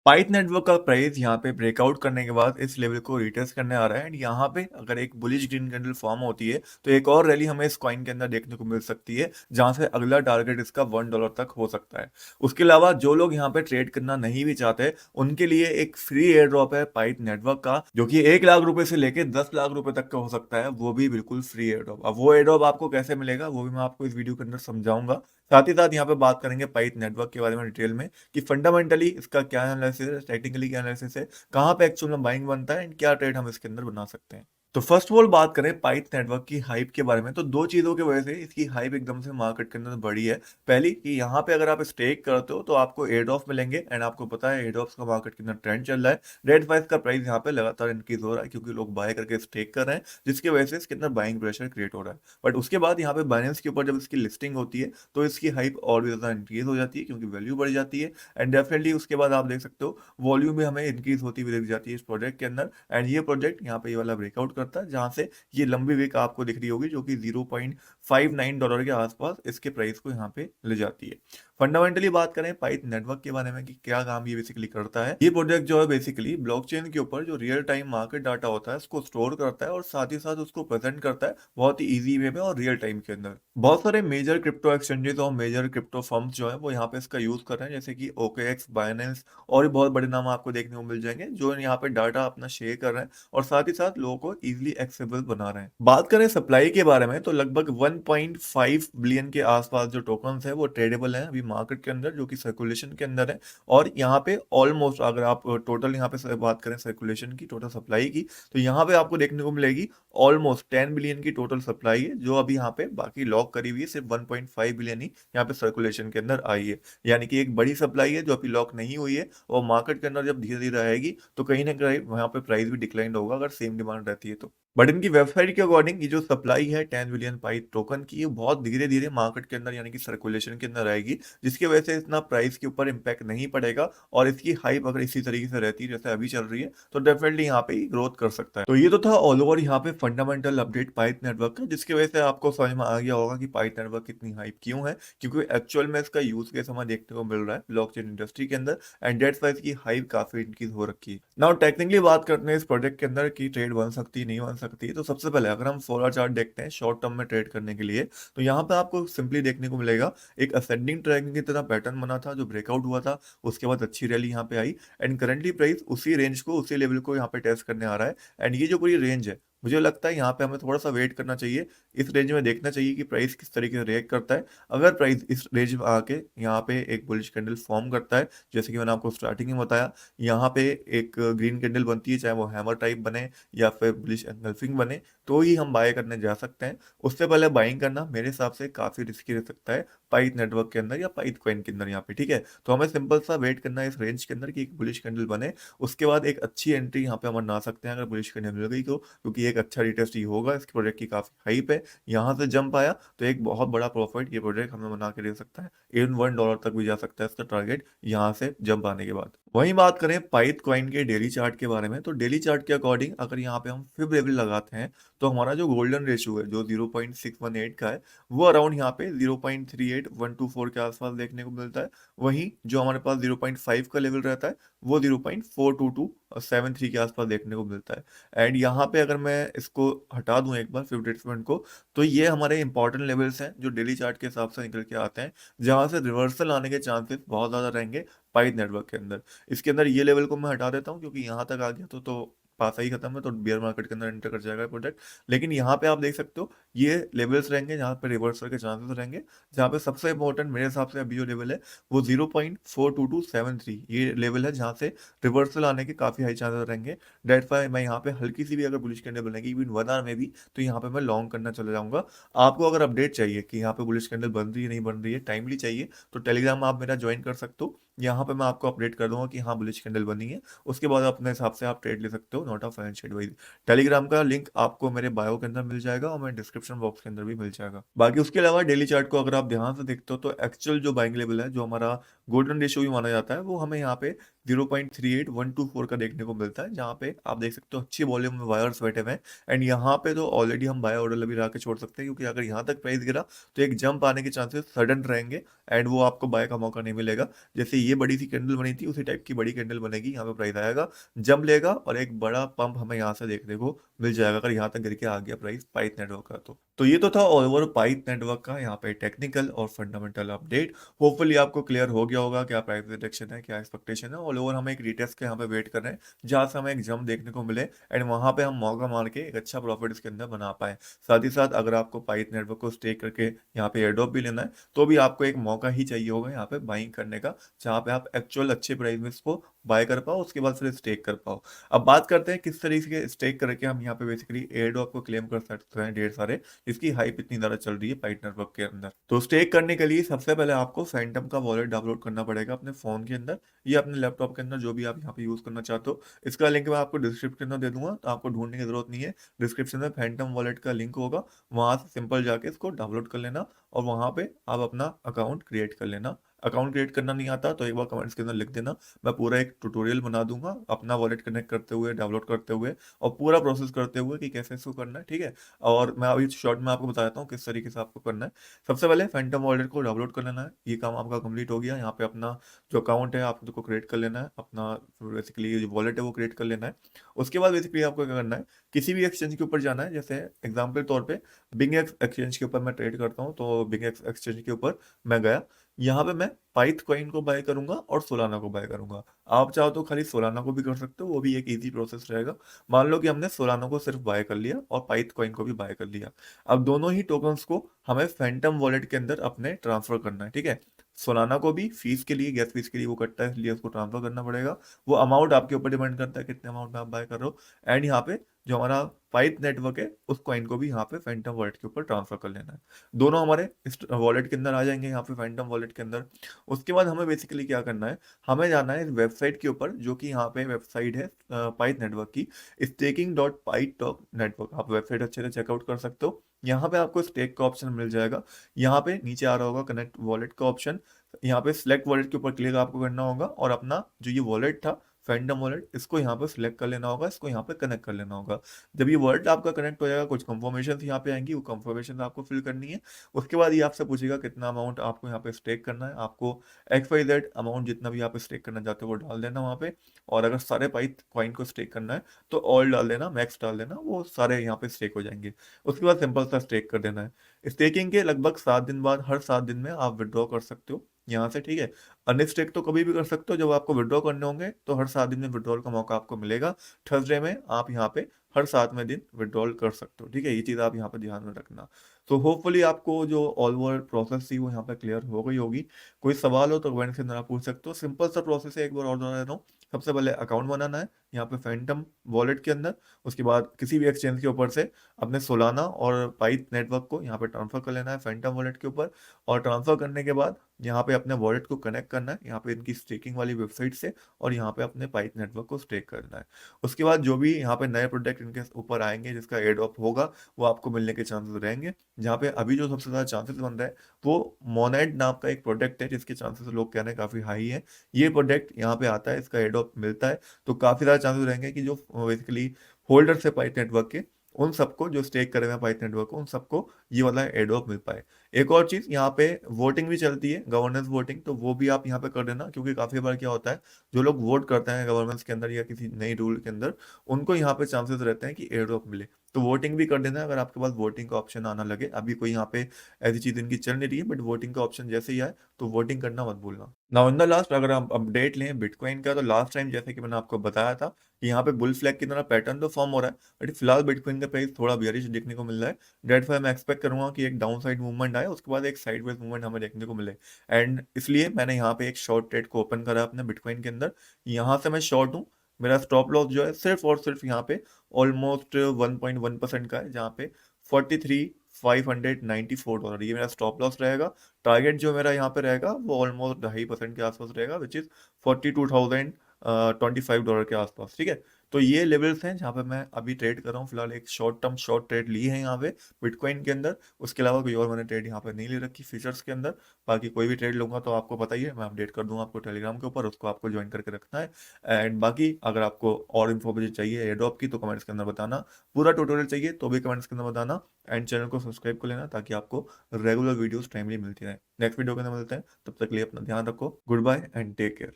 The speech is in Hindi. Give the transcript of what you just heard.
पाइथ नेटवर्क का प्राइस यहाँ पे ब्रेकआउट करने के बाद इस लेवल को रिटेस्ट करने आ रहा है एंड यहाँ पे अगर एक बुलिश ग्रीन कैंडल फॉर्म होती है तो एक और रैली हमें इस कॉइन के अंदर देखने को मिल सकती है जहां से अगला टारगेट इसका $1 तक हो सकता है। उसके अलावा जो लोग यहाँ पे ट्रेड करना नहीं भी चाहते उनके लिए एक फ्री एयर ड्रॉप है पाइथ नेटवर्क का, जो कि 1 लाख रुपए से लेके 10 लाख रुपए तक का हो सकता है, वो भी बिल्कुल फ्री एयर ड्रॉप। अब वो एयर ड्रॉप आपको कैसे मिलेगा वो भी मैं आपको इस वीडियो के अंदर समझाऊंगा। साथ ही साथ यहाँ पे बात करेंगे पाइथ नेटवर्क के बारे में डिटेल में कि फंडामेंटली इसका क्या एनालिसिस है, टेक्निकली क्या एनालिसिस है, कहाँ पे एक्चुअल में बाइंग बनता है एंड क्या ट्रेड हम इसके अंदर बना सकते हैं। तो फर्स्ट ऑफ ऑल बात करें पाइथ नेटवर्क की हाइप के बारे में, तो दो चीजों की वजह से इसकी हाइप एकदम से मार्केट के अंदर बढ़ी है। पहली कि यहाँ पे अगर आप स्टेक करते हो तो आपको एयर ड्रॉप मिलेंगे एंड आपको पता है एयर ड्रॉप्स का मार्केट के अंदर ट्रेंड चल रहा है। रेड फाइव का प्राइस यहाँ पे लगातार इंक्रीज हो रहा है क्योंकि लोग बाय करके स्टेक कर रहे हैं, जिसकी वजह से इसके अंदर बाइंग प्रेशर क्रिएट हो रहा है। बट उसके बाद यहाँ पे बाइनेंस के ऊपर जब इसकी लिस्टिंग होती है तो इसकी हाइप और भी ज्यादा इंक्रीज हो जाती है क्योंकि वैल्यू बढ़ जाती है एंड डेफिनेटली उसके बाद आप देख सकते हो वॉल्यूम भी हमें इंक्रीज होती हुई दिख जाती है इस प्रोजेक्ट के अंदर। एंड ये प्रोजेक्ट यहाँ पे ये वाला ब्रेकआउट करता है जहां से ये लंबी विक आपको दिख रही होगी जो कि $0.59 के आसपास इसके प्राइस को यहाँ पे ले जाती है। फंडामेंटली बात करें पाइथ नेटवर्क के बारे में कि क्या काम ये बेसिकली करता है, ये प्रोजेक्ट जो है बेसिकली ब्लॉकचेन के ऊपर जो रियल टाइम मार्केट डाटा होता है उसको स्टोर करता है और साथ ही साथ उसको प्रेजेंट करता है बहुत ही इजी वे में और रियल टाइम के अंदर। बहुत सारे मेजर क्रिप्टो एक्सचेंजेस और मेजर क्रिप्टो फर्म्स जो है वो यहाँ पे इसका यूज कर रहे हैं, जैसे कि OKX, बाइनेंस और भी बहुत बड़े नाम आपको देखने को मिल जाएंगे जो यहाँ पे डाटा अपना शेयर कर रहे हैं और साथ ही साथ लोगों को इजीली एक्सेसिबल बना रहे हैं। बात करें सप्लाई के बारे में तो लगभग 1.5 बिलियन के आसपास जो टोकन्स है वो ट्रेडेबल हैं अभी मार्केट के अंदर, जो कि सर्कुलेशन के अंदर है। और यहाँ पे ऑलमोस्ट अगर आप टोटल यहाँ पे बात करें सर्कुलेशन की, टोटल सप्लाई की, तो यहाँ पे आपको देखने को मिलेगी ऑलमोस्ट 10 बिलियन की टोटल सप्लाई है जो अभी यहाँ पे बाकी लॉक करी हुई है। सिर्फ 1.5 बिलियन ही यहाँ पे सर्कुलेशन के अंदर आई है, यानी कि एक बड़ी सप्लाई है जो अभी लॉक नहीं हुई है और मार्केट के अंदर जब धीरे धीरे आएगी तो कहीं ना कहीं वहाँ पे प्राइस भी डिक्लाइन होगा अगर सेम डिमांड रहती है तो। बट इनकी वेबसाइट के अकॉर्डिंग ये जो सप्लाई है 10 बिलियन पाइथ टोकन की, ये बहुत धीरे धीरे मार्केट के अंदर यानी कि सर्कुलेशन के अंदर आएगी, जिसकी वजह से इतना प्राइस के ऊपर इम्पैक्ट नहीं पड़ेगा। और इसकी हाइप अगर इसी तरीके से रहती है जैसे अभी चल रही है तो डेफिनेटली यहाँ पे ग्रोथ कर सकता है। तो ये तो था ऑल ओवर यहाँ पे फंडामेंटल अपडेट पाइथ नेटवर्क का, जिसकी वजह से आपको समझ में आ गया होगा कि पाइथ नेटवर्क कितनी हाइप क्यों है, क्योंकि एक्चुअल में इसका यूज केस हमें देखने को मिल रहा है ब्लॉकचेन इंडस्ट्री के अंदर एंड डेट्स वाइज की हाइप काफी इंक्रीज हो रखी है। नाउ टेक्निकली बात करते हैं इस प्रोजेक्ट के अंदर की ट्रेड बन सकती है नहीं बन सकती है, तो सबसे पहले अगर हम 16 चार्ट देखते हैं शॉर्ट टर्म में ट्रेड करने के लिए तो यहाँ पे आपको सिंपली देखने को मिलेगा एक असेंडिंग ट्रायंगल की तरह पैटर्न बना था जो ब्रेकआउट हुआ था, उसके बाद अच्छी रैली यहाँ पे आई एंड करंटली प्राइस उसी रेंज को उसी लेवल को यहाँ पे टेस्ट करने आ रहा है। एंड ये जो पूरी रेंज है मुझे लगता है यहाँ पे हमें थोड़ा सा वेट करना चाहिए, इस रेंज में देखना चाहिए कि प्राइस किस तरीके से रिएक्ट करता है। अगर प्राइस इस रेंज में आके यहाँ पे एक बुलिश कैंडल फॉर्म करता है जैसे कि मैंने आपको स्टार्टिंग में बताया, यहाँ पे एक ग्रीन कैंडल बनती है चाहे वो हैमर टाइप बने या फिर बुलिश एंगल्फिंग बने तो ही हम बाय करने जा सकते हैं। उससे पहले बाइंग करना मेरे हिसाब से काफी रिस्की रह सकता है पाइथ नेटवर्क के अंदर या पाइथ कॉइन के अंदर यहाँ पे, ठीक है। तो हमें सिंपल सा वेट करना है इस रेंज के अंदर कि एक बुलिश कैंडल बने, उसके बाद एक अच्छी एंट्री यहाँ पे हम बना सकते हैं अगर बुलिश कैंडल मिल गई तो, क्योंकि एक अच्छा रिटेस्ट ही होगा। इस प्रोजेक्ट की काफी हाइप है, यहाँ से जंप आया तो एक बहुत बड़ा प्रॉफिट ये प्रोजेक्ट हमें बना के दे सकता है, इवन $1 तक भी जा सकता है इसका टारगेट यहाँ से जंप आने के बाद। वहीं बात करें पाइथ कॉइन के डेली चार्ट के बारे में तो डेली चार्ट के अकॉर्डिंग अगर यहाँ पे हम फिब लेवल लगाते हैं तो हमारा जो गोल्डन रेशियो है जो 0.618 का है वो अराउंड यहाँ पे 0.38124 के आसपास देखने को मिलता है। वहीं जो हमारे पास 0.5 का लेवल रहता है वो 0.42273 के आसपास देखने को मिलता है। एंड यहाँ पे अगर मैं इसको हटा दूं एक बार 50 को तो ये हमारे इंपॉर्टेंट लेवल्स हैं जो डेली चार्ट के हिसाब से निकल के आते हैं, जहां से रिवर्सल आने के चांसेस बहुत ज्यादा रहेंगे पाइथ नेटवर्क के अंदर। इसके अंदर ये लेवल को मैं हटा देता हूँ क्योंकि यहाँ तक आ गया तो पासा ही खत्म है, तो बियर मार्केट के अंदर एंटर कर जाएगा प्रोडक्ट। लेकिन यहाँ पे आप देख सकते हो ये लेवल्स रहेंगे जहाँ पे रिवर्सल के चांसेस रहेंगे, जहाँ पे सबसे इंपॉर्टेंट मेरे हिसाब से अभी जो लेवल है वो 0.42273 ये लेवल है जहाँ से रिवर्सल आने के काफी हाई चांसेस रहेंगे। डेट फाई मैं यहाँ पे हल्की सी भी अगर बुलिश कैंडल बनेगी इवन 1 आवर में भी तो यहाँ पे मैं लॉन्ग करना चले जाऊंगा। आपको अगर अपडेट चाहिए कि यहाँ पे बुलिश कैंडल बन रही है नहीं बन रही है टाइमली चाहिए तो टेलीग्राम आप मेरा ज्वाइन कर सकते हो, यहाँ पे मैं आपको अपडेट कर दूंगा कि हाँ बुलिश कैंडल बनी है, उसके बाद अपने हिसाब से आप ट्रेड ले सकते हो, not a financial advice. Telegram का लिंक आपको मेरे बायो के अंदर मिल जाएगा और मेरे डिस्क्रिप्शन बॉक्स के अंदर भी मिल जाएगा। बाकी उसके अलावा डेली चार्ट को अगर आप ध्यान से देखते हो तो एक्चुअल जो बाइंग लेवल है जो हमारा गोल्डन रेशियो भी माना जाता है, वो हमें यहाँ पे 0.38124 का देखने को मिलता है, जहाँ पे आप देख सकते हो अच्छी वॉल्यूम में वायर्स बैठे हुए हैं। एंड यहाँ पे तो ऑलरेडी हम बाय ऑर्डर भी ला के छोड़ सकते हैं, क्योंकि अगर यहाँ तक प्राइस गिरा तो एक जंप आने के चांसेस सडन रहेंगे एंड वो आपको बाय का मौका नहीं मिलेगा। जैसे ये बड़ी सी कैंडल बनी थी, उसी टाइप की बड़ी कैंडल बनेगी, यहाँ पे प्राइस आएगा, जंप लेगा और एक बड़ा पंप हमें यहाँ से देखने को मिल जाएगा अगर यहाँ तक गिर के आ गया प्राइस पाइथ नेटवर्क का। तो ये तो था ओवर पाइथ नेटवर्क का यहाँ पे टेक्निकल और फंडामेंटल अपडेट। होपफुली आपको क्लियर हो गया होगा क्या प्राइस रिडक्शन है, क्या एक्सपेक्टेशन है। ऑल ओवर हम एक रिटेस्ट के यहाँ पे वेट कर रहे हैं, जहाँ से हमें एक जंप देखने को मिले एंड वहां पे हम मौका मार के एक अच्छा प्रॉफिट इसके अंदर बना पाए। साथ ही साथ अगर आपको पाइथ नेटवर्क को स्टेक करके यहाँ पे एयरड्रॉप भी लेना है, तो भी आपको एक मौका ही चाहिए होगा यहाँ पे बाइंग करने का, जहाँ पे आप एक्चुअल अच्छे प्राइस में इसको बाय कर पाओ, उसके बाद फिर स्टेक कर पाओ। अब बात करते हैं किस तरीके से स्टेक करके हम यहाँ पे बेसिकली एयरड्रॉप को क्लेम कर सकते हैं ढेर सारे, इसकी हाइप इतनी ज्यादा चल रही है पाइथ नेटवर्क के अंदर। तो स्टेक करने के लिए सबसे पहले आपको फैंटम का वॉलेट डाउनलोड करना पड़ेगा अपने फोन के अंदर या अपने लैपटॉप के अंदर, जो भी आप यहाँ पे यूज करना चाहते हो। इसका लिंक मैं आपको डिस्क्रिप्शन में दे दूंगा, तो आपको ढूंढने की जरूरत नहीं है। डिस्क्रिप्शन में फैंटम वॉलेट का लिंक होगा, वहां से सिंपल जाके इसको डाउनलोड कर लेना और वहां पे आप अपना अकाउंट क्रिएट कर लेना। अकाउंट क्रिएट करना नहीं आता तो एक बार कमेंट्स के अंदर लिख देना, मैं पूरा एक ट्यूटोरियल बना दूंगा अपना वॉलेट कनेक्ट करते हुए, डाउनलोड करते हुए और पूरा प्रोसेस करते हुए कि कैसे इसको करना है, ठीक है। और मैं अभी शॉर्ट में आपको बताता हूँ किस तरीके से आपको करना है। सबसे पहले फैंटम वॉलेट को डाउनलोड कर लेना है, ये काम आपका कंप्लीट हो गया। यहाँ पे अपना जो अकाउंट है आपको क्रिएट कर लेना है, अपना बेसिकली ये जो वॉलेट है वो क्रिएट कर लेना है। उसके बाद बेसिकली आपको क्या करना है, किसी भी एक्सचेंज के ऊपर जाना है। जैसे एग्जाम्पल तौर पे बिंग एक्सचेंज के ऊपर मैं ट्रेड करता हूँ, तो बिंग एक्सचेंज के ऊपर मैं गया, यहाँ पे मैं पाइथ कॉइन को बाय करूंगा और सोलाना को बाय करूंगा। आप चाहो तो खाली सोलाना को भी कर सकते हो, वो भी एक इजी प्रोसेस रहेगा। मान लो कि हमने सोलाना को सिर्फ बाय कर लिया और पाइथ कॉइन को भी बाय कर लिया। अब दोनों ही टोकन्स को हमें फैंटम वॉलेट के अंदर अपने ट्रांसफर करना है, ठीक है। सोलाना को भी फीस के लिए, गैस फीस के लिए वो कटता है, इसलिए उसको ट्रांसफर करना पड़ेगा। वो अमाउंट आपके ऊपर डिपेंड करता है कितने अमाउंट में आप बाय कर रहे हो। एंड यहाँ पे जो हमारा पाइथ नेटवर्क है उस कॉइन को भी यहाँ पे फैंटम वॉलेट के ऊपर ट्रांसफर कर लेना है। दोनों हमारे इस वॉलेट के अंदर आ जाएंगे, यहाँ पे फैंटम वॉलेट के अंदर। उसके बाद हमें बेसिकली क्या करना है, हमें जाना है इस वेबसाइट के ऊपर, जो कि यहाँ पे वेबसाइट है पाइथ नेटवर्क की, staking.pyth.network। आप वेबसाइट अच्छे से चेकआउट कर सकते हो। यहाँ पे आपको स्टेक का ऑप्शन मिल जाएगा, यहाँ पे नीचे आ रहा होगा कनेक्ट वॉलेट का ऑप्शन। यहाँ पे सिलेक्ट वॉलेट के ऊपर क्लिक आपको करना होगा और अपना जो ये वॉलेट था फैंटम वॉलेट, इसको यहाँ पे सिलेक्ट कर लेना होगा, इसको यहाँ पे कनेक्ट कर लेना होगा। जब ये वॉलेट आपका कनेक्ट हो जाएगा, कुछ कंफर्मेशन यहाँ पे आएंगी, वो कंफर्मेशन आपको फिल करनी है। उसके बाद ये आपसे पूछेगा कितना अमाउंट आपको यहाँ पे स्टेक करना है। आपको XYZ अमाउंट जितना भी आप स्टेक करना चाहते हो वो डाल देना वहाँ पे। और अगर सारे पाइथ कॉइन को स्टेक करना है तो ऑल डाल देना, मैक्स डाल देना, वो सारे यहाँ पे स्टेक हो जाएंगे। उसके बाद सिंपल सा स्टेक कर देना है। स्टेकिंग के लगभग 7 दिन बाद, हर 7 दिन में आप विड्रॉ कर सकते हो यहाँ से, ठीक है। अनस्टेक तो कभी भी कर सकते हो, जब आपको विड्रॉ करने होंगे तो हर 7 दिन में विड्रॉल का मौका आपको मिलेगा। थर्सडे में आप यहाँ पे हर 7वें दिन विड्रॉल कर सकते हो, ठीक है। ये चीज़ आप यहाँ पे ध्यान में रखना। तो होपफुली आपको जो ऑल ओवर प्रोसेस थी वो यहाँ पे क्लियर हो गई होगी। कोई सवाल हो तो कमेंट के अंदर आप पूछ सकते हो। सिंपल सा प्रोसेस है, एक बार और दोहरा देता हूँ। सबसे पहले अकाउंट बनाना है यहाँ पे फैंटम वॉलेट के अंदर। उसके बाद किसी भी एक्सचेंज के ऊपर से अपने सोलाना और पाइथ नेटवर्क को यहाँ पे ट्रांसफर कर लेना है फैंटम वॉलेट के ऊपर। और ट्रांसफर करने के बाद यहाँ पे अपने वॉलेट को कनेक्ट करना है यहाँ पे इनकी स्टेकिंग वाली वेबसाइट से, और यहाँ पे अपने पाइथ नेटवर्क को स्टेक करना है। उसके बाद जो भी यहाँ पे नए प्रोडक्ट इनके ऊपर आएंगे जिसका एड ऑफ होगा, वो आपको मिलने के चांसेस रहेंगे। जहाँ पे अभी जो सबसे ज़्यादा चांसेस बन रहा है वो मोनेड नाम का एक प्रोडक्ट है, जिसके चांसेस लोग कह रहे हैं काफ़ी हाई है। ये प्रोडक्ट यहाँ पे आता है, इसका एड ऑफ मिलता है, तो काफ़ी ज़्यादा चांसेस रहेंगे कि जो बेसिकली होल्डर्स है पाइथ नेटवर्क के, उन सबको, जो स्टेक करे हुए हैं पाइथ नेटवर्क को, उन सबको ये वाला एड ऑफ मिल पाए। एक और चीज, यहाँ पे वोटिंग भी चलती है, गवर्नेंस वोटिंग, तो वो भी आप यहाँ पे कर देना, क्योंकि काफी बार क्या होता है, जो लोग वोट करते हैं गवर्नेंस के अंदर या किसी नई रूल के अंदर, उनको यहाँ पे चांसेस रहते हैं कि एयर ड्रॉप मिले। तो वोटिंग भी कर देना अगर आपके पास वोटिंग का ऑप्शन आना लगे। अभी कोई यहाँ पे ऐसी चीज इनकी चल नहीं रही है, बट वोटिंग का ऑप्शन जैसे ही आए तो वोटिंग करना मत भूलना। नाउ इन द लास्ट, अगर हम अपडेट लें बिटकॉइन का, तो लास्ट टाइम जैसे कि मैंने आपको बताया था कि यहाँ पे बुल फ्लैग की तरह पैटर्न तो फॉर्म हो रहा है, बट फिलहाल बिटकॉइन का प्राइस थोड़ा बेयरिश देखने को मिल रहा है। डेट फाइव मैं एक्सपेक्ट करूंगा कि एक डाउन साइड मूवमेंट आए, उसके बाद एक साइडवेज मूवमेंट हमें देखने को मिले। एंड इसलिए मैंने यहाँ पे एक शॉर्ट ट्रेड को ओपन करा अपने बिटकॉइन के अंदर। यहाँ से मैं शॉर्ट हूँ। मेरा स्टॉप लॉस जो है सिर्फ और सिर्फ यहाँ पे ऑलमोस्ट 1.1% का है, जहाँ पे 43,594 डॉलर ये मेरा स्टॉप लॉस रहेगा। टारगेट जो मेरा यहाँ पे रहेगा वो ऑलमोस्ट 2.5% के आसपास रहेगा, विच इज $42,025 के आसपास, ठीक है। तो ये लेवल्स हैं जहाँ पे मैं अभी ट्रेड कर रहा हूँ। फिलहाल एक शॉर्ट टर्म शॉर्ट ट्रेड ली है यहाँ पे बिटकॉइन के अंदर। उसके अलावा कोई और मैंने ट्रेड यहाँ पे नहीं ले रखी फ्यूचर्स के अंदर। बाकी कोई भी ट्रेड लूंगा तो आपको पता ही है, मैं अपडेट कर दूंगा आपको टेलीग्राम के ऊपर, उसको आपको ज्वाइन करके रखना है। एंड बाकी अगर आपको और इन्फॉर्मेशन चाहिए एयर ड्रॉप की तो कमेंट्स के अंदर बताना, पूरा ट्यूटोरियल चाहिए तो भी कमेंट्स के अंदर बताना। एंड चैनल को सब्सक्राइब कर लेना ताकि आपको रेगुलर वीडियोस टाइमली मिलती रहे। नेक्स्ट वीडियो के अंदर मिलते हैं, तब तक के लिए अपना ध्यान रखो। Good bye and take care.